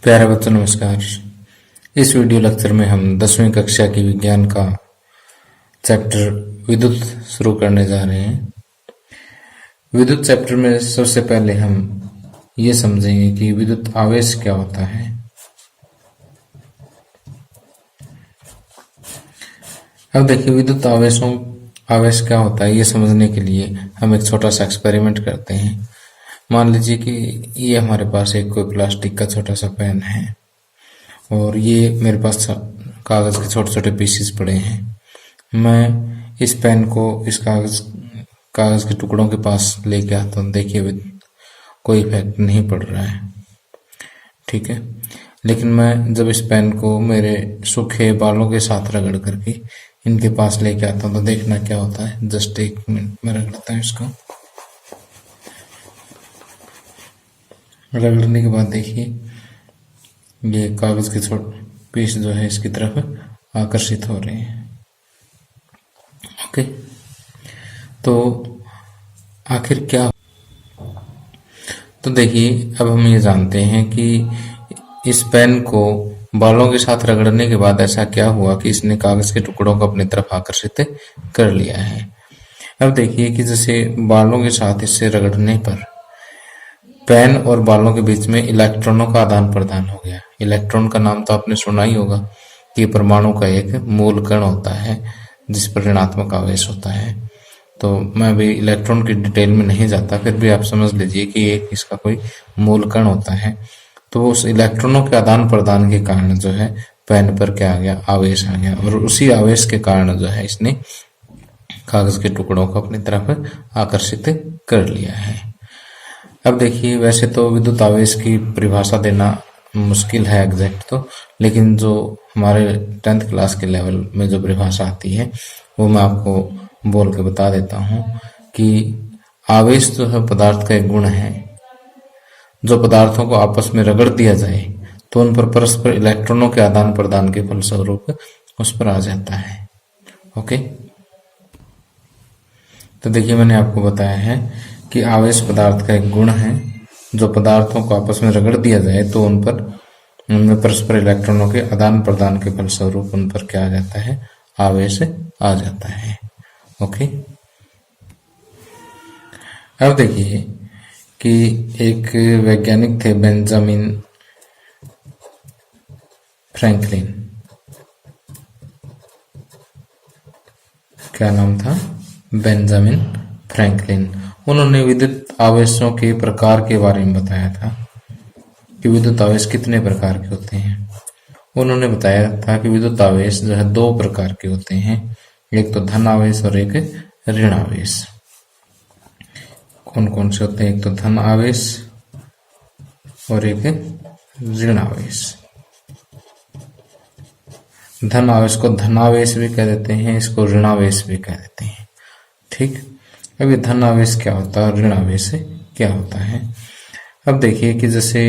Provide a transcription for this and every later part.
प्यारे बच्चों नमस्कार। इस वीडियो लेक्चर में हम 10वीं कक्षा की विज्ञान का चैप्टर विद्युत शुरू करने जा रहे हैं। विद्युत चैप्टर में सबसे पहले हम ये समझेंगे कि विद्युत आवेश क्या होता है। अब देखिए विद्युत आवेश क्या होता है, ये समझने के लिए हम एक छोटा सा एक्सपेरिमेंट करते हैं। मान लीजिए कि ये हमारे पास एक कोई प्लास्टिक का छोटा सा पेन है और ये मेरे पास कागज के छोटे छोटे पीसेस पड़े हैं। मैं इस पेन को इस कागज के टुकड़ों के पास लेके आता हूँ। देखिए कोई इफेक्ट नहीं पड़ रहा है, ठीक है। लेकिन मैं जब इस पेन को मेरे सूखे बालों के साथ रगड़ करके इनके पास लेके आता हूँ तो देखना क्या होता है। जस्ट एक मिनट में रगड़ता हूँ इसको। रगड़ने के बाद देखिए ये कागज के छोटे पीस जो है इसकी तरफ आकर्षित हो रहे हैं। ओके, तो आखिर क्या, तो देखिए अब हम ये जानते हैं कि इस पेन को बालों के साथ रगड़ने के बाद ऐसा क्या हुआ कि इसने कागज के टुकड़ों को अपनी तरफ आकर्षित कर लिया है। अब देखिए कि जैसे बालों के साथ इससे रगड़ने पर पेन और बालों के बीच में इलेक्ट्रॉनों का आदान प्रदान हो गया। इलेक्ट्रॉन का नाम तो आपने सुना ही होगा कि परमाणु का एक मूल कण होता है जिस पर ऋणात्मक आवेश होता है। तो मैं अभी इलेक्ट्रॉन की डिटेल में नहीं जाता, फिर भी आप समझ लीजिए कि एक इसका कोई मूल कण होता है। तो उस इलेक्ट्रॉनों के आदान प्रदान के कारण जो है पेन पर क्या आ गया, आवेश आ गया, और उसी आवेश के कारण जो है इसने कागज के टुकड़ों को अपनी तरफ आकर्षित कर लिया है। अब देखिए वैसे तो विद्युत आवेश की परिभाषा देना मुश्किल है एग्जैक्ट तो, लेकिन जो हमारे 10th क्लास के लेवल में जो परिभाषा आती है वो मैं आपको बोल के बता देता हूँ कि आवेश जो है पदार्थ का एक गुण है। जो पदार्थों को आपस में रगड़ दिया जाए तो उन पर परस्पर इलेक्ट्रॉनों के आदान प्रदान के फलस्वरूप उस पर आ जाता है। ओके, तो देखिए मैंने आपको बताया है कि आवेश पदार्थ का एक गुण है। जो पदार्थों को आपस में रगड़ दिया जाए तो उनमें परस्पर इलेक्ट्रॉनों के आदान प्रदान के फलस्वरूप उन पर क्या आ जाता है, आवेश आ जाता है। ओके, अब देखिए कि एक वैज्ञानिक थे बेंजामिन फ्रैंकलिन। क्या नाम था? Benjamin Franklin. उन्होंने विद्युत आवेशों के प्रकार के बारे में बताया था कि विद्युत आवेश कितने प्रकार के होते हैं। उन्होंने बताया था कि विद्युत आवेश जो है 2 प्रकार के होते हैं, एक तो धन आवेश और एक ऋण आवेश। कौन कौन से होते हैं? एक तो धन आवेश और एक ऋण आवेश। धन आवेश को धनावेश भी कह देते हैं, इसको ऋणावेश भी कह देते हैं, ठीक। अब ये धन आवेश क्या होता है और ऋण आवेश क्या होता है। अब देखिए कि जैसे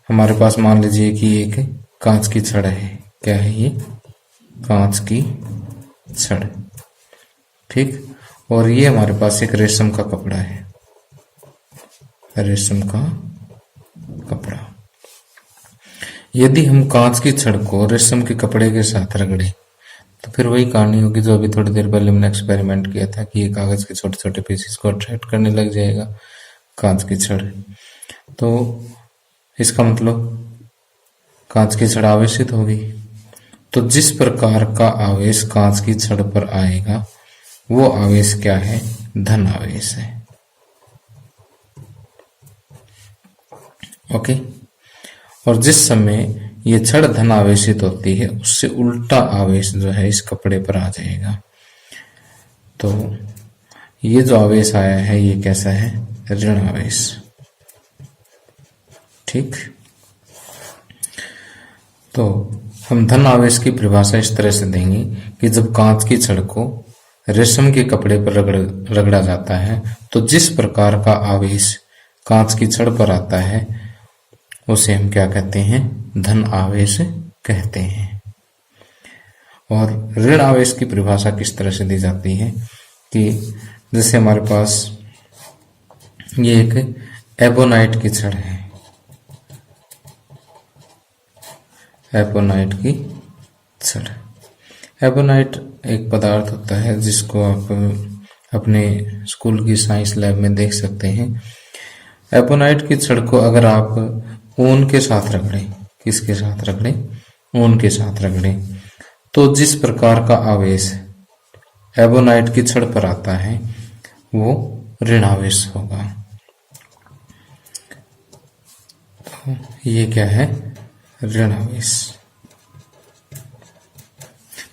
हमारे पास मान लीजिए कि एक कांच की छड़ है। क्या है ये? कांच की छड़, ठीक। और ये हमारे पास एक रेशम का कपड़ा है, रेशम का कपड़ा। यदि हम कांच की छड़ को रेशम के कपड़े के साथ रगड़े तो फिर वही कहानी होगी जो अभी थोड़ी देर पहले हमने एक्सपेरिमेंट किया था कि ये कागज के छोटे छोटे पीसेस को अट्रैक्ट करने लग जाएगा कांच की छड़। तो इसका मतलब कांच की छड़ आवेशित होगी। तो जिस प्रकार का आवेश कांच की छड़ पर आएगा वो आवेश क्या है? धन आवेश है। ओके, और जिस समय ये छड़ धन आवेशित होती है उससे उल्टा आवेश जो है इस कपड़े पर आ जाएगा। तो ये जो आवेश आया है ये कैसा है? ऋण आवेश, ठीक। तो हम धन आवेश की परिभाषा इस तरह से देंगे कि जब कांच की छड़ को रेशम के कपड़े पर रगड़ा जाता है तो जिस प्रकार का आवेश कांच की छड़ पर आता है उसे हम क्या कहते हैं? धन आवेश कहते हैं। और ऋण आवेश की परिभाषा किस तरह से दी जाती है कि जैसे हमारे पास ये एक एबोनाइट की छड़ है, एबोनाइट की छड़। एबोनाइट एक पदार्थ होता है जिसको आप अपने स्कूल की साइंस लैब में देख सकते हैं। एबोनाइट की छड़ को अगर आप ऊन के साथ रगड़ें, किसके साथ रगड़ें? ऊन के साथ रगड़ें, तो जिस प्रकार का आवेश एबोनाइट की छड़ पर आता है वो ऋणावेश होगा। तो ये क्या है? ऋणावेश।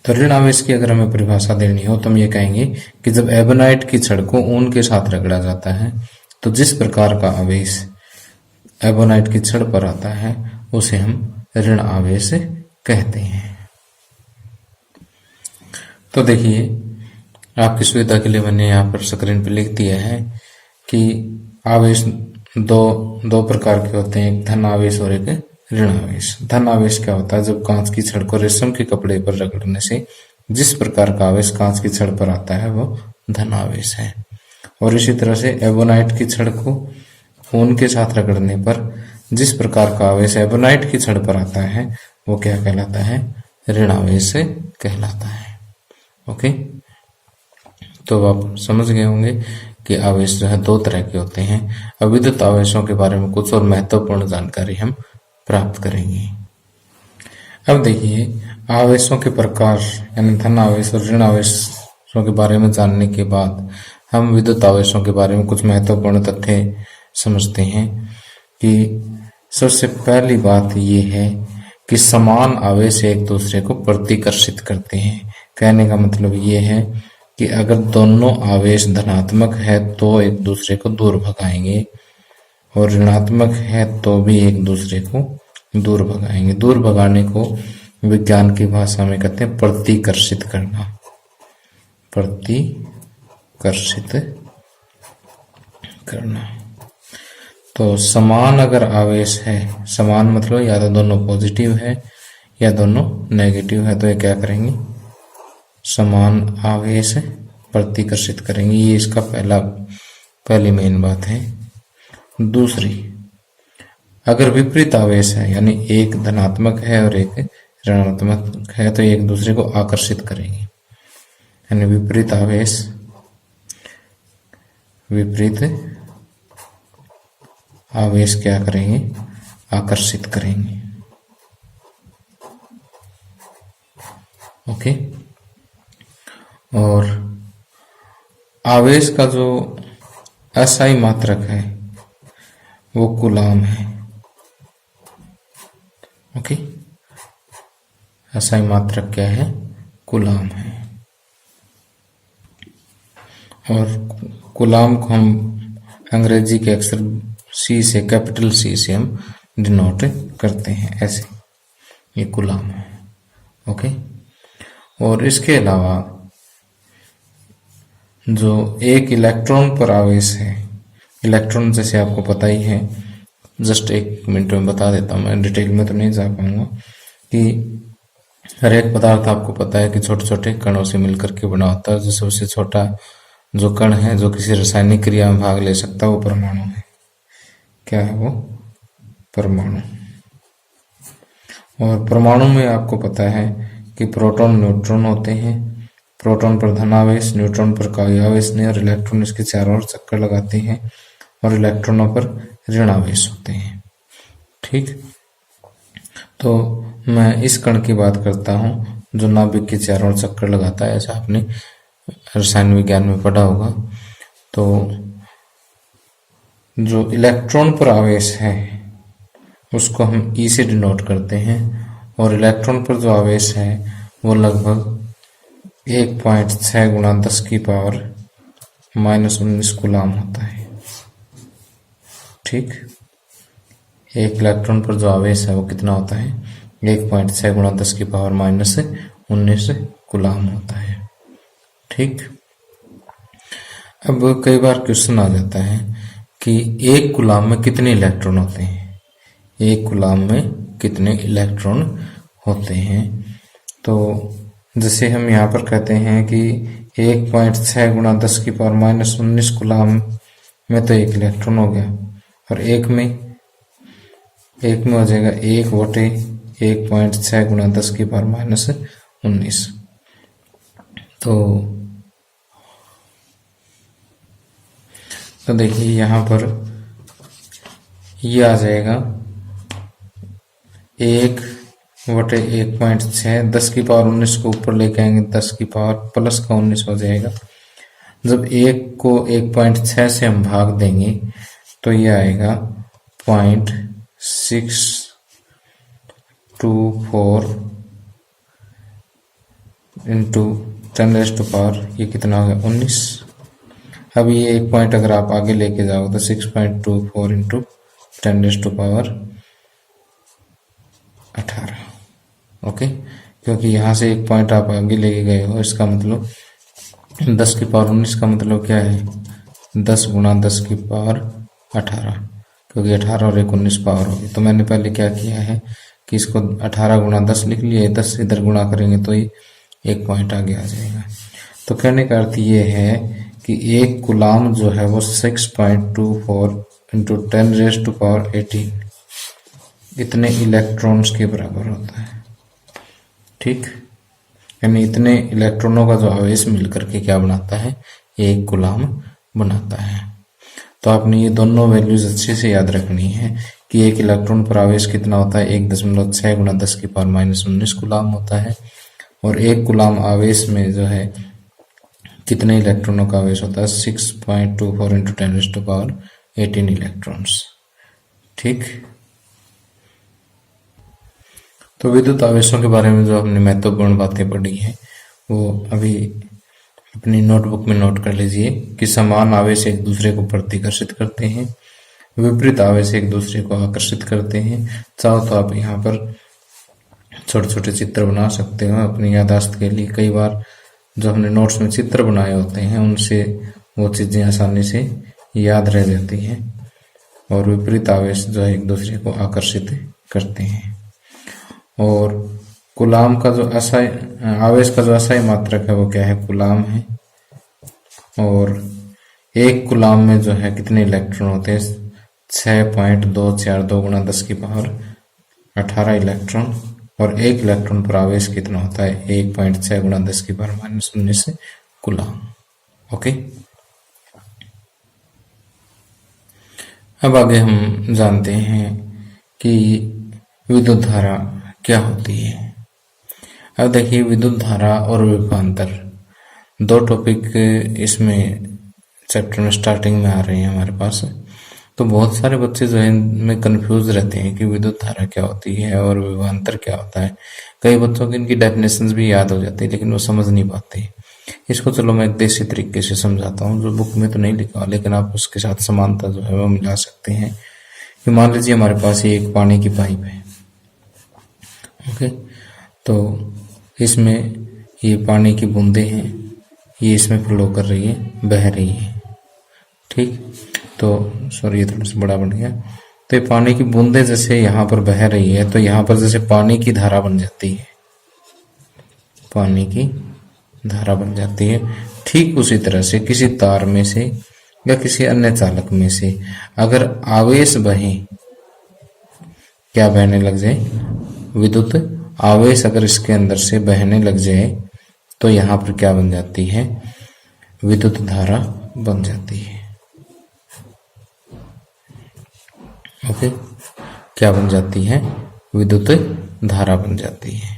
तो ऋणावेश की अगर हमें परिभाषा देनी हो तो हम ये कहेंगे कि जब एबोनाइट की छड़ को ऊन के साथ रगड़ा जाता है तो जिस प्रकार का आवेश एबोनाइट की छड़ पर आता है उसे हम ऋण आवेश कहते हैं। तो देखिए, आपकी सुविधा के लिए मैंने यहाँ पर स्क्रीन पर लिख दिया है कि आवेश दो प्रकार के होते हैं, एक धन आवेश और एक ऋण आवेश। धन आवेश क्या होता है? जब कांच की छड़ को रेशम के कपड़े पर रगड़ने से जिस प्रकार का आवेश कांच की छड़ पर आता है वो धन आवेश है। और इसी तरह से एबोनाइट की छड़ को ऊन के साथ रगड़ने पर जिस प्रकार का आवेश एबोनाइट की छड़ पर आता है वो क्या कहलाता है? ऋण आवेश कहलाता है। ओके, तो आप समझ गए होंगे कि आवेश जो है दो तरह के होते हैं। अब विद्युत आवेशों के बारे में कुछ और महत्वपूर्ण जानकारी हम प्राप्त करेंगे। अब देखिए, आवेशों के प्रकार यानी धन आवेश और ऋण आवेशों के बारे में जानने के बाद हम विद्युत आवेशों के बारे में कुछ महत्वपूर्ण तथ्य समझते हैं कि सबसे पहली बात ये है कि समान आवेश एक दूसरे को प्रतिकर्षित करते हैं। कहने का मतलब ये है कि अगर दोनों आवेश धनात्मक है तो एक दूसरे को दूर भगाएंगे और ऋणात्मक है तो भी एक दूसरे को दूर भगाएंगे। दूर भगाने को विज्ञान की भाषा में कहते हैं प्रतिकर्षित करना। प्रतिकर्षित करना। तो समान अगर आवेश है, समान मतलब या तो दोनों पॉजिटिव है या दोनों नेगेटिव है, तो ये क्या करेंगे? समान आवेश प्रतिकर्षित करेंगे। ये इसका पहली मेन बात है। दूसरी, अगर विपरीत आवेश है यानी एक धनात्मक है और एक ऋणात्मक है तो एक दूसरे को आकर्षित करेंगे। यानी विपरीत आवेश क्या करेंगे? आकर्षित करेंगे। ओके, और आवेश का जो एसआई मात्रक है वो कूलाम है। ओके, एसआई मात्रक क्या है? कूलाम है। और कूलाम को हम अंग्रेजी के अक्षर सी से, कैपिटल सी से हम डिनोट करते हैं, ऐसे। ये कूलाम है। ओके, और इसके अलावा जो एक इलेक्ट्रॉन पर आवेश है, इलेक्ट्रॉन जैसे आपको पता ही है, जस्ट एक मिनट में बता देता हूँ, मैं डिटेल में तो नहीं जा पाऊंगा, कि हर एक पदार्थ आपको पता है कि छोटे छोटे कणों से मिलकर के बना होता है। जो सबसे छोटा जो कण है जो किसी रासायनिक क्रिया में भाग ले सकता है वो परमाणु है। क्या है वो? परमाणु। और परमाणु में आपको पता है कि प्रोटॉन न्यूट्रॉन होते हैं। प्रोटॉन पर धन आवेश, न्यूट्रॉन पर कोई आवेश नहीं, और इलेक्ट्रॉन इसके चारों ओर चक्कर लगाते हैं, और इलेक्ट्रॉनों पर ऋण आवेश होते हैं। ठीक, तो मैं इस कण की बात करता हूं जो नाभिक के चारों ओर चक्कर लगाता है। ऐसा आपने रसायन विज्ञान में पढ़ा होगा। तो जो इलेक्ट्रॉन पर आवेश है उसको हम ई से डिनोट करते हैं, और इलेक्ट्रॉन पर जो आवेश है वो लगभग 1.6 गुणा 10 की पावर -19 कूलाम होता है। ठीक, एक इलेक्ट्रॉन पर जो आवेश है वो कितना होता है? 1.6 गुणा 10 की पावर -19 कूलाम होता है। ठीक, अब कई बार क्वेश्चन आ जाता है कि एक कूलाम में कितने इलेक्ट्रॉन होते हैं? एक कूलाम में कितने इलेक्ट्रॉन होते हैं? तो जैसे हम यहाँ पर कहते हैं कि 1.6 गुणा 10 की पावर -19 कूलाम में तो एक इलेक्ट्रॉन हो गया, और एक में हो जाएगा 1 बटे 1.6 गुणा 10 की पावर माइनस 19। तो देखिए यहाँ पर ये आ जाएगा 1/1.6, 10 की पावर 19 को ऊपर लेके आएंगे 10 की पावर प्लस का 19 हो जाएगा। जब 1 को 1.6 से हम भाग देंगे तो ये आएगा 0.624 इंटू 10⁻⁴, ये कितना हो गया 19। अब ये एक पॉइंट अगर आप आगे लेके जाओ तो 6.24 इंटू 10⁻⁸ ओके, क्योंकि यहाँ से एक पॉइंट आप आगे लेके गए हो, इसका मतलब 10 की पावर 19 का मतलब क्या है 10 गुणा 10 की पावर 18, क्योंकि 18 और 1 19 पावर होगी। तो मैंने पहले क्या किया है कि इसको 18 गुणा 10 लिख लिया, 10 से इधर गुणा करेंगे तो ये एक पॉइंट आगे आ जाएगा। तो कहने का अर्थ ये है कि एक कूलाम जो है वो 6.24 इंटू 10⁻18 इतने इलेक्ट्रॉन्स के बराबर होता है। ठीक, यानी इतने इलेक्ट्रॉनों का जो आवेश मिलकर के क्या बनाता है, एक कूलाम बनाता है। तो आपने ये दोनों वैल्यूज अच्छे से याद रखनी है कि एक इलेक्ट्रॉन पर आवेश कितना होता है, 1.6 गुणा 10 की पावर माइनस 19 कूलाम होता है, और एक कूलाम आवेश में जो है कितने इलेक्ट्रॉनों का आवेश होता है 6.24 इंटू 10⁻18 इलेक्ट्रॉन्स। ठीक, तो विद्युत आवेशों के बारे में जो हमने महत्वपूर्ण बातें पढ़ी हैं वो अभी अपनी नोटबुक में नोट कर लीजिए कि समान आवेश एक दूसरे को प्रतिकर्षित करते हैं, विपरीत आवेश एक दूसरे को आकर्षित करते हैं। चाहो तो आप यहाँ पर छोटे छोटे चित्र बना सकते हो अपनी याददाश्त के लिए। कई बार जो हमने नोट्स में चित्र बनाए होते हैं उनसे वो चीजें आसानी से याद रह जाती हैं, और विपरीत आवेश जो है एक दूसरे को आकर्षित करते हैं। और कूलाम का जो असाई आवेश का जो असाई मात्रक है वो क्या है, कूलाम है। और एक कूलाम में जो है कितने इलेक्ट्रॉन होते हैं 6.242 गुणा 10 की पावर 18 इलेक्ट्रॉन, और एक इलेक्ट्रॉन पर आवेश कितना होता है 1.6 गुणा 10 की पावर माइनस 19 कूलाम। ओके, अब आगे हम जानते हैं कि विद्युत धारा क्या होती है। अब देखिए, विद्युत धारा और विभवांतर दो टॉपिक इसमें चैप्टर में स्टार्टिंग में आ रहे हैं हमारे पास। तो बहुत सारे बच्चे जो है इनमें कंफ्यूज रहते हैं कि विद्युत धारा क्या होती है और विभवांतर क्या होता है। कई बच्चों की इनकी डेफिनेशंस भी याद हो जाती है लेकिन वो समझ नहीं पाते। इसको चलो मैं एक देसी तरीके से समझाता हूँ जो बुक में तो नहीं लिखा, लेकिन आप उसके साथ समानता जो है वो मिला सकते हैं। कि मान लीजिए हमारे पास ये एक पानी की पाइप है। ओके, तो इसमें ये पानी की बूंदें हैं, ये इसमें फ्लो कर रही है, बह रही है। ठीक, तो सॉरी ये थोड़ा सा बड़ा बन गया। तो ये पानी की बूंदें जैसे यहाँ पर बह रही है तो यहाँ पर जैसे पानी की धारा बन जाती है, पानी की धारा बन जाती है। ठीक उसी तरह से किसी तार में से या किसी अन्य चालक में से अगर आवेश बहे, क्या बहने लग जाए, विद्युत आवेश अगर इसके अंदर से बहने लग जाए तो यहाँ पर क्या बन जाती है, विद्युत धारा बन जाती है। ओके, क्या बन जाती है, विद्युत धारा बन जाती है।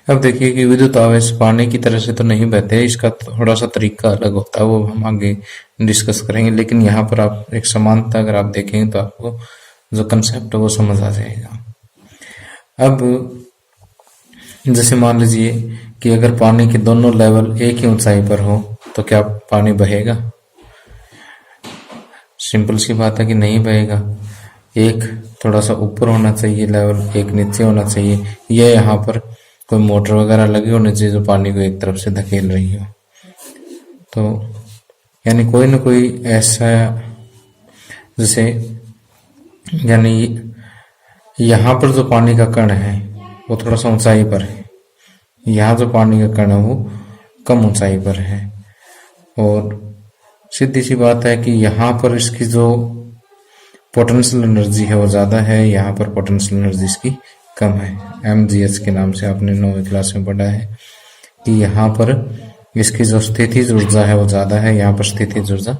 अब देखिए कि विद्युत आवेश पानी की तरह से तो नहीं बहते, इसका थोड़ा सा तरीका अलग होता है, वो हम आगे डिस्कस करेंगे। लेकिन यहाँ पर आप एक समानता अगर आप देखेंगे तो आपको जो कंसेप्ट है वो समझ आ जाएगा। अब जैसे मान लीजिए कि अगर पानी के दोनों लेवल एक ही ऊंचाई पर हो तो क्या पानी बहेगा? सिंपल सी बात है कि नहीं बहेगा। एक थोड़ा सा ऊपर होना चाहिए लेवल, एक नीचे होना चाहिए, या यहाँ पर कोई मोटर वगैरह लगी होनी चाहिए जो पानी को एक तरफ से धकेल रही हो। तो यानी कोई ना कोई ऐसा, जैसे यानी यहाँ पर जो पानी का कण है वो थोड़ा सा ऊंचाई पर है, यहाँ जो पानी का कण है वो कम ऊंचाई पर है। और सीधी सी बात है कि यहाँ पर इसकी जो पोटेंशियल एनर्जी है वो ज़्यादा है, यहाँ पर पोटेंशियल एनर्जी इसकी कम है। MgH के नाम से आपने 9वीं क्लास में पढ़ा है कि यहाँ पर इसकी जो स्थितिज ऊर्जा है वो ज़्यादा है, यहाँ पर स्थितिज ऊर्जा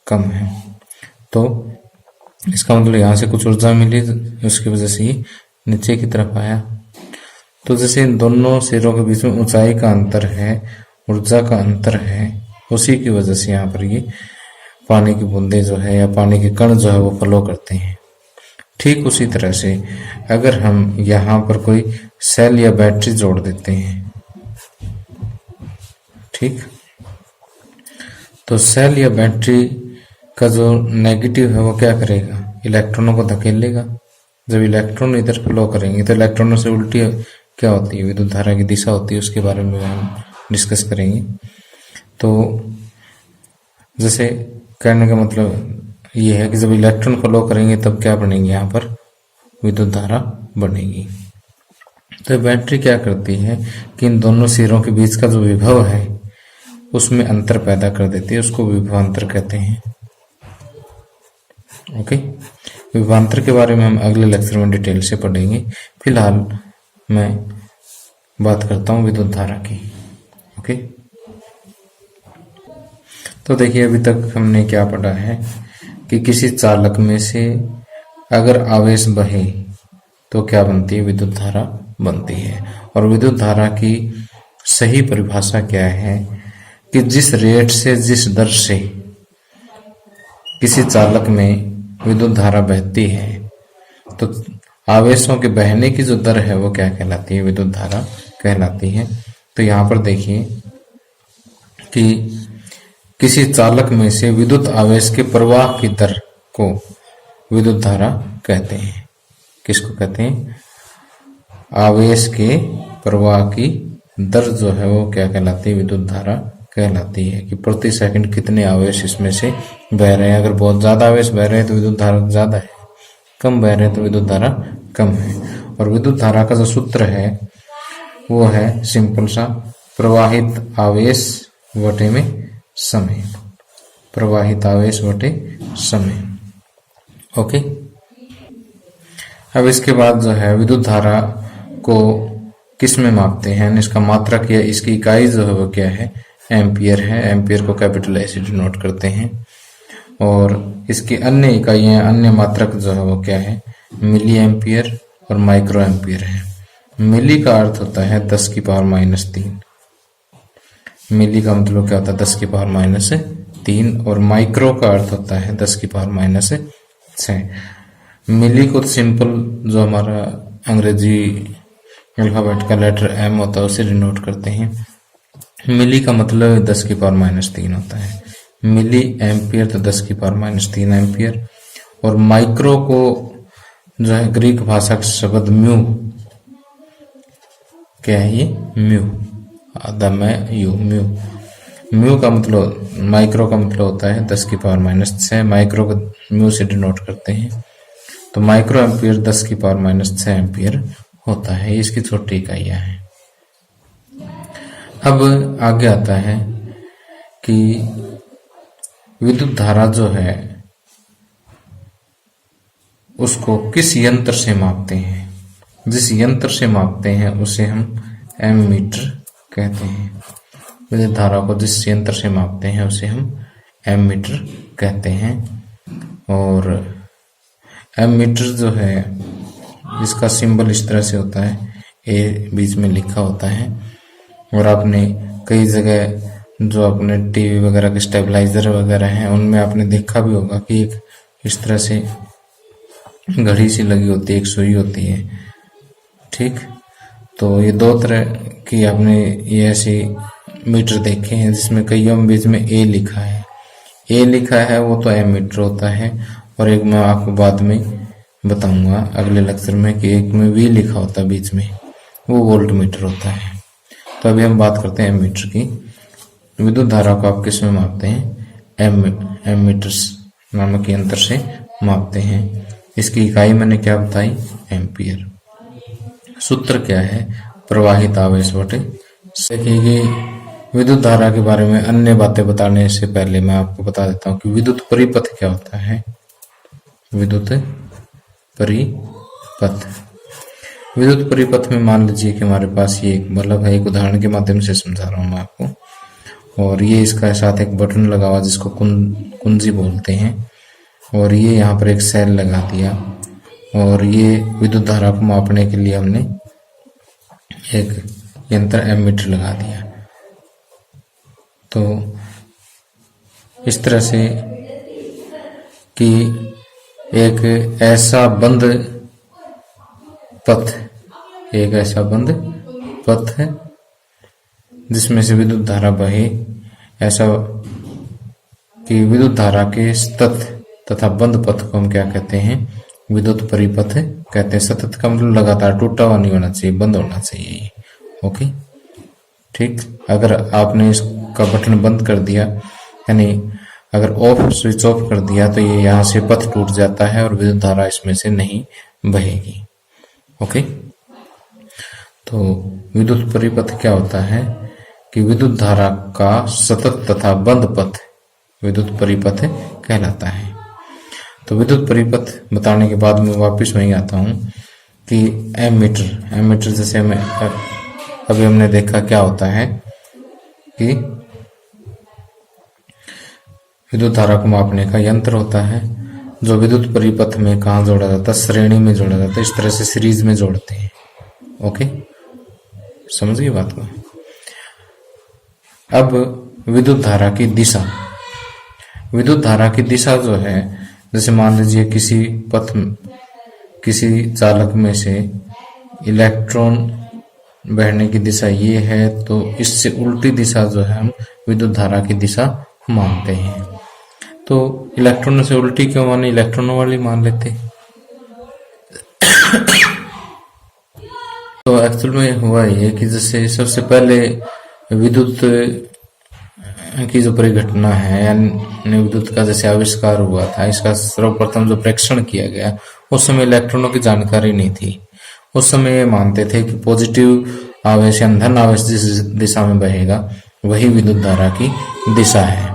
कम है। तो इसका मतलब यहाँ से कुछ ऊर्जा मिली, उसकी वजह से ये नीचे की तरफ आया। तो जैसे इन दोनों सिरों के बीच में ऊंचाई का अंतर है, ऊर्जा का अंतर है, उसी की वजह से यहाँ पर ये पानी की बूंदें जो है या पानी के कण जो है वो फ्लो करते हैं। ठीक उसी तरह से अगर हम यहाँ पर कोई सेल या बैटरी जोड़ देते हैं, ठीक, तो सेल या बैटरी का जो नेगेटिव है वो क्या करेगा, इलेक्ट्रॉनों को धकेलेगा। जब इलेक्ट्रॉन इधर फ्लो करेंगे तो इलेक्ट्रॉनों से उल्टी क्या होती है, विद्युत धारा की दिशा होती है, उसके बारे में हम डिस्कस करेंगे। तो जैसे कहने का मतलब ये है कि जब इलेक्ट्रॉन फ्लो करेंगे तब क्या बनेगी, यहाँ पर विद्युत धारा बनेगी। तो बैटरी क्या करती है कि इन दोनों सिरों के बीच का जो विभव है उसमें अंतर पैदा कर देती है, उसको विभवांतर कहते हैं। ओके, विभवांतर के बारे में हम अगले लेक्चर में डिटेल से पढ़ेंगे। फिलहाल मैं बात करता हूँ विद्युत धारा की। ओके, तो देखिए अभी तक हमने क्या पढ़ा है कि किसी चालक में से अगर आवेश बहे तो क्या बनती है, विद्युत धारा बनती है। और विद्युत धारा की सही परिभाषा क्या है कि जिस रेट से, जिस दर से किसी चालक में विद्युत धारा बहती है तो आवेशों के बहने की जो दर है वो क्या कहलाती है, विद्युत धारा कहलाती है। तो यहाँ पर देखिए कि किसी चालक में से विद्युत आवेश के प्रवाह की दर को विद्युत धारा कहते हैं। किसको कहते हैं, आवेश के प्रवाह की दर जो है वो क्या कहलाती है, विद्युत धारा कहलाती है। कि प्रति सेकंड कितने आवेश इसमें से बह रहे हैं। अगर बहुत ज्यादा आवेश बह रहे हैं तो विद्युत धारा ज्यादा है, कम बह रहे हैं तो विद्युत धारा कम है। और विद्युत धारा का जो सूत्र है वो है सिंपल सा, प्रवाहित आवेश बटे में समय, प्रवाहित आवेश बटे समय। ओके, अब इसके बाद जो है विद्युत धारा को किस में मापते हैं, इसका मात्रक या इसकी इकाई जो है वो क्या है, एम्पियर है। एम्पियर को कैपिटल ए से डिनोट करते हैं। और इसकी अन्य इकाइयां, अन्य मात्रक जो है वो क्या है, मिली एम्पियर और माइक्रो एम्पियर है। मिली का अर्थ होता है 10 की पावर -3। मिली का मतलब क्या होता है, 10 की पावर -3। और माइक्रो का अर्थ होता है 10 की पावर -6। मिली को सिंपल जो हमारा अंग्रेजी अल्फाबेट का लेटर एम होता है उसे डिनोट करते हैं। मिली का मतलब 10 की पावर -3 होता है। मिली एम्पियर तो 10 की पावर -3 एम्पियर। और माइक्रो को जो है ग्रीक भाषा का शब्द म्यू, क्या है ये, म्यू, आधा में यू, म्यू। म्यू का मतलब, माइक्रो का मतलब होता है 10 की पावर -6। माइक्रो को म्यू से डिनोट करते हैं। तो माइक्रो एम्पियर 10 की पावर -6 एम्पियर होता है। इसकी छोटी इकाइयां हैं। अब आगे आता है कि विद्युत धारा जो है उसको किस यंत्र से मापते हैं। जिस यंत्र से मापते हैं उसे हम एमीटर कहते हैं। विद्युत धारा को जिस यंत्र से मापते हैं उसे हम एमीटर कहते हैं। और एमीटर जो है इसका सिंबल इस तरह से होता है, ए बीच में लिखा होता है। और आपने कई जगह जो अपने टीवी वगैरह के स्टेबलाइजर वगैरह हैं उनमें आपने देखा भी होगा कि एक इस तरह से घड़ी सी लगी होती है, एक सुई होती है, ठीक। तो ये दो तरह की आपने ये ऐसे मीटर देखे हैं जिसमें कईयों में बीच में ए लिखा है। ए लिखा है वो तो एमीटर होता है। और एक मैं आपको बाद में बताऊंगा अगले लेक्चर में कि एक में वी लिखा होता है बीच में, वो वोल्ट मीटर होता है। तो अभी हम बात करते हैं एमीटर की। विद्युत धारा को आप किस में मापते हैं, एमीटर्स नामक यंत्र से मापते हैं। इसकी इकाई मैंने क्या बताई, एम्पियर। सूत्र क्या है, प्रवाहित आवेश बटे। देखिए विद्युत धारा के बारे में अन्य बातें बताने से पहले मैं आपको बता देता हूँ कि विद्युत परिपथ क्या होता है। विद्युत परिपथ। विद्युत परिपथ में मान लीजिए कि हमारे पास ये एक बल्ब है, एक उदाहरण के माध्यम से समझा रहा हूं मैं आपको। और ये इसका साथ एक बटन लगा हुआ जिसको कुंजी बोलते हैं, और ये यहाँ पर एक सेल लगा दिया, और ये विद्युत धारा को मापने के लिए हमने एक यंत्र एमीटर लगा दिया। तो इस तरह से कि एक ऐसा बंद पथ है जिसमें से विद्युत धारा बहे, ऐसा कि विद्युत धारा के सतत तथा बंद पथ को हम क्या कहते हैं, विद्युत परिपथ कहते हैं। सतत का मतलब लगातार, टूटा हुआ नहीं होना चाहिए, बंद होना चाहिए। ओके, ठीक। अगर आपने इसका बटन बंद कर दिया, यानी अगर स्विच ऑफ कर दिया, तो ये यहाँ से पथ टूट जाता है और विद्युत धारा इसमें से नहीं बहेगी। ओके, तो विद्युत परिपथ क्या होता है कि विद्युत धारा का सतत तथा बंद पथ विद्युत परिपथ कहलाता है। तो विद्युत परिपथ बताने के बाद मैं वापस वहीं आता हूं कि एमीटर जैसे अभी हमने देखा क्या होता है कि विद्युत धारा को मापने का यंत्र होता है, जो विद्युत परिपथ में कहाँ जोड़ा जाता है, श्रेणी में जोड़ा जाता है। इस तरह से सीरीज में जोड़ते हैं। ओके, समझ गए बात को। अब विद्युत धारा की दिशा, विद्युत धारा की दिशा जो है, जैसे मान लीजिए किसी चालक में से इलेक्ट्रॉन बहने की दिशा ये है, तो इससे उल्टी दिशा जो है हम विद्युत धारा की दिशा मानते हैं। तो इलेक्ट्रॉनों से उल्टी क्यों माने, इलेक्ट्रॉनों वाली मान लेते। तो एक्चुअल में हुआ ये कि जैसे सबसे पहले विद्युत की जो परिघटना है, यानी विद्युत का जैसे आविष्कार हुआ था, इसका सर्वप्रथम जो प्रेक्षण किया गया, उस समय इलेक्ट्रॉनों की जानकारी नहीं थी। उस समय ये मानते थे कि पॉजिटिव आवेश या धन आवेश जिस दिशा में बहेगा वही विद्युत धारा की दिशा है।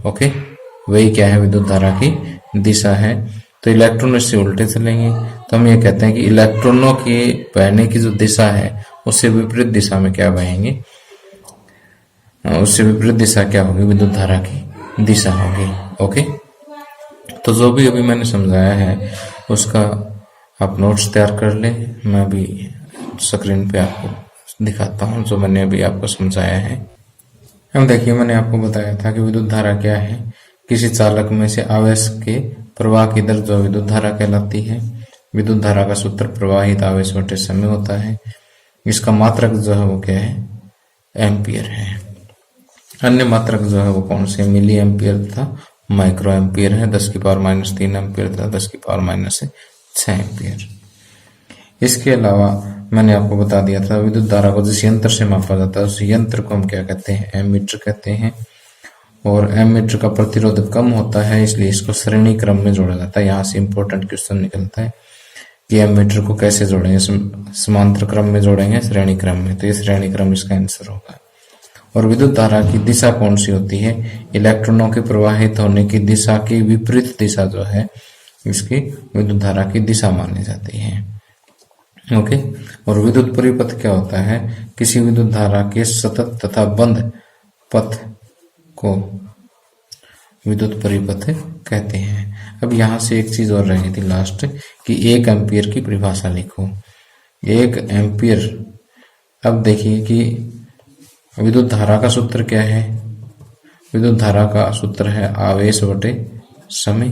ओके, वही क्या है, विद्युत धारा की दिशा है। तो इलेक्ट्रॉन इससे उल्टे चलेंगे, तो हम ये कहते हैं कि इलेक्ट्रॉनों के बहने की जो दिशा है उससे विपरीत दिशा में क्या बहेंगे, उससे विपरीत दिशा क्या होगी, विद्युत धारा की दिशा होगी। ओके, तो जो भी अभी मैंने समझाया है उसका आप नोट्स तैयार कर ले। मैं अभी स्क्रीन पे आपको दिखाता हूँ जो मैंने अभी आपको समझाया है। हम देखिए, मैंने आपको बताया था कि विद्युत धारा क्या है। किसी चालक में से आवेश के प्रवाह की दर जो विद्युत धारा कहलाती है। विद्युत धारा का सूत्र प्रवाहित आवेश बटे समय होता है। इसका मात्रक जो है वो क्या है, एम्पियर है। अन्य मात्रक जो है वो कौन से, मिली एम्पियर तथा माइक्रो एम्पियर है। 10⁻³ एम्पियर तथा 10⁻6 एम्पियर। इसके अलावा मैंने आपको बता दिया था विद्युत धारा को जिस यंत्र से मापा जाता है उस यंत्र को हम क्या कहते हैं, एमीटर कहते हैं। और एमीटर का प्रतिरोध कम होता है, इसलिए इसको श्रेणी क्रम में जोड़ा जाता है। यहाँ से इंपॉर्टेंट क्वेश्चन निकलता है कि एमीटर को कैसे जोड़ेंगे, समांतर क्रम में जोड़ेंगे, श्रेणी क्रम में। तो ये श्रेणी क्रम इसका आंसर होगा। और विद्युत धारा की दिशा कौन सी होती है, इलेक्ट्रॉनों के प्रवाहित होने की दिशा की विपरीत दिशा जो है इसकी विद्युत धारा की दिशा मानी जाती है। ओके, और विद्युत परिपथ क्या होता है, किसी विद्युत धारा के सतत तथा बंद पथ को विद्युत परिपथ कहते हैं। अब यहाँ से एक चीज और रह गई थी लास्ट, कि 1 एम्पियर की परिभाषा लिखो। 1 एम्पियर, अब देखिए कि विद्युत धारा का सूत्र क्या है, विद्युत धारा का सूत्र है आवेश बटे समय।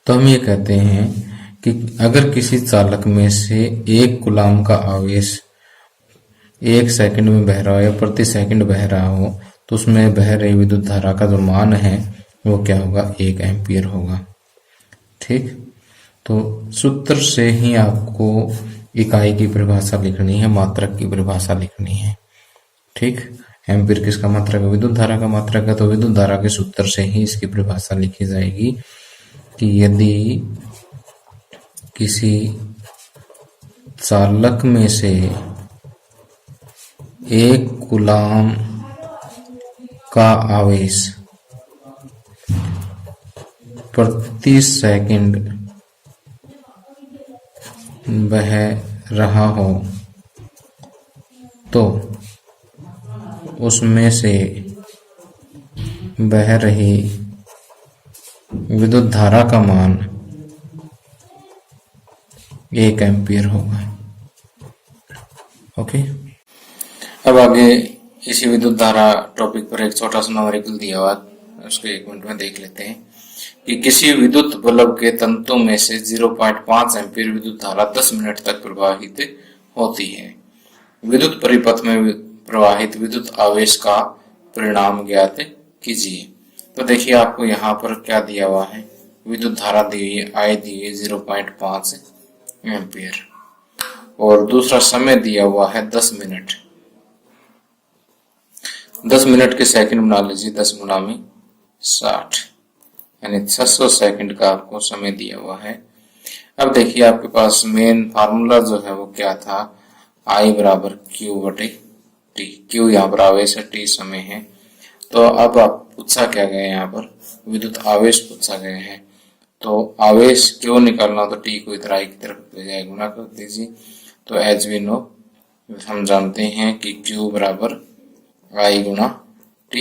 तो हम ये कहते हैं कि अगर किसी चालक में से 1 कूलाम का आवेश 1 सेकंड में बह रहा हो या प्रति सेकंड बह रहा हो, तो उसमें बह रही विद्युत धारा का जो मान है वो क्या होगा, 1 एम्पियर होगा। ठीक, तो सूत्र से ही आपको इकाई की परिभाषा लिखनी है, मात्रक की परिभाषा लिखनी है। ठीक, एम्पियर किसका मात्रक है, विद्युत धारा का मात्रक है। तो विद्युत धारा के सूत्र से ही इसकी परिभाषा लिखी जाएगी कि यदि किसी चालक में से 1 कूलाम का आवेश प्रति सेकंड बह रहा हो तो उसमें से बह रही विद्युत धारा का मान 1 एम्पीयर होगा। ओके, अब आगे इसी विद्युत धारा टॉपिक पर एक छोटा सा न्यूमेरिकल दिया हुआ, उसको 1 मिनट में देख लेते हैं कि किसी विद्युत बल्ब के तंतु में से 0.5 एम्पीयर विद्युत धारा 10 मिनट तक प्रवाहित होती है। विद्युत परिपथ में प्रवाहित विद्युत आवेश का परिणाम ज्ञात कीजिए। तो देखिए आपको यहाँ पर क्या दिया हुआ है, विद्युत धारा दी हुई है, I दी हुई है 0.5 एम्पीयर और दूसरा समय दिया हुआ है 10 मिनट। 10 मिनट के सेकंड बना लीजिए, 10 गुना में 60 यानी 600 सेकंड का आपको समय दिया हुआ है। अब देखिए आपके पास मेन फार्मूला जो है वो क्या था, I बराबर Q बटे T। Q यहाँ पर आवेश है, T समय है। तो अब आप पूछा क्या गया है, यहाँ पर विद्युत आवेश पूछा गया है। तो आवेश क्यों निकालना, तो T को इधर I की तरफ ले जाए, गुना कर दीजिए। तो एज वी नो, हम जानते हैं कि Q बराबर I गुना T।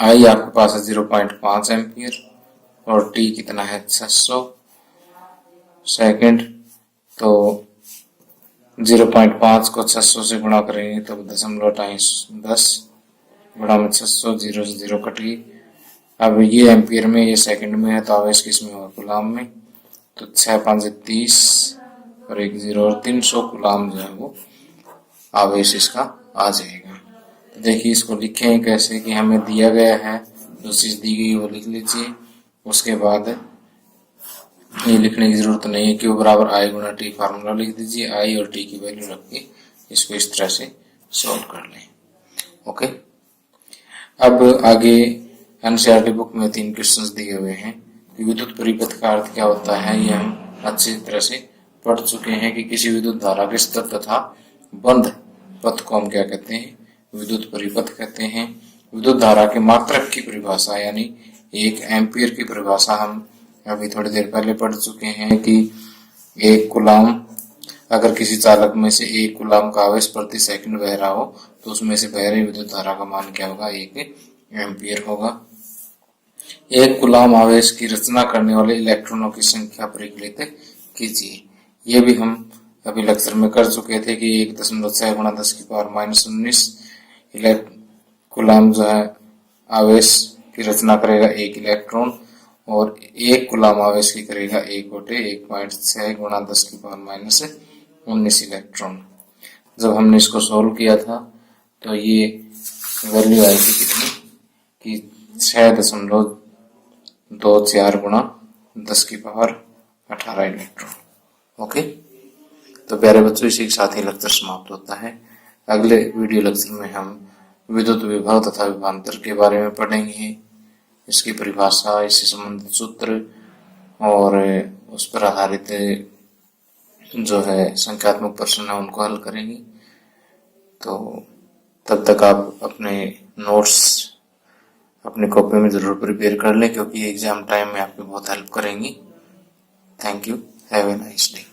I आपके पास है 0.5 एम्पियर और T कितना है 600 सेकंड। तो 0.5 को 600 से गुणा करेंगे तो 0.10 गुणा में 600, 0 से 0 कट गई। अब ये एम्पियर में, ये सेकंड में है, तो आवेश किस में होगा, कूलाम में। तो 6 5 30 और 1 0 और 300 कूलाम जो है वो आवेश इसका आ जाएगा। तो देखिए इसको लिखें कैसे, कि हमें दिया गया है, जो चीज दी गई वो लिख लीजिए। उसके बाद ये लिखने की जरूरत नहीं है, Q बराबर I गुना T, फार्मूला लिख दीजिए। I और T की वैल्यू रख के इसको इस तरह से सॉल्व कर लें। ओके, अब आगे एनसीईआरटी बुक में 3 क्वेश्चंस दिए हुए हैं कि विद्युत परिपथ का अर्थ क्या होता है, ये हम अच्छी तरह से पढ़ चुके हैं कि किसी विद्युत धारा के स्थिर तथा बंद पथ को हम क्या कहते हैं, विद्युत परिपथ कहते हैं। विद्युत धारा के मात्रक की परिभाषा यानी 1 एम्पीयर की परिभाषा हम अभी थोड़ी देर पहले पढ़ चुके हैं कि 1 कूलाम, अगर किसी चालक में से 1 कूलाम का आवेश प्रति सेकंड बह रहा हो तो उसमें से बह रही विद्युत धारा का मान क्या होगा, 1 एम्पीयर होगा। 1 कूलाम आवेश की रचना करने वाले इलेक्ट्रॉनों की संख्या परिकलित कीजिए। ये भी हम अभी लेक्चर में कर चुके थे कि 1.6 गुणा 10 की पावर -19 कूलाम जो है आवेश की रचना करेगा 1 इलेक्ट्रॉन, और 1 कूलाम आवेश की करेगा 1 बटे 1.6 गुणा 10 की पावर -19 इलेक्ट्रॉन। जब हमने इसको सोल्व किया था तो ये वैल्यू आई थी कितनी, कि 6.24 गुणा 10 की पावर 18 इलेक्ट्रॉन। ओके, तो प्यारे बच्चों, इसी के साथ ही लेक्चर समाप्त होता है। अगले वीडियो लेक्चर में हम विद्युत विभव तथा विभवांतर के बारे में पढ़ेंगे, इसकी परिभाषा, इससे संबंधित सूत्र और उस पर आधारित जो है संख्यात्मक प्रश्न है उनको हल करेंगे। तो तब तक आप अपने नोट्स अपने कॉपी में जरूर प्रिपेयर कर लें, क्योंकि एग्जाम टाइम में आपकी बहुत हेल्प करेंगी। Thank you, have a nice day.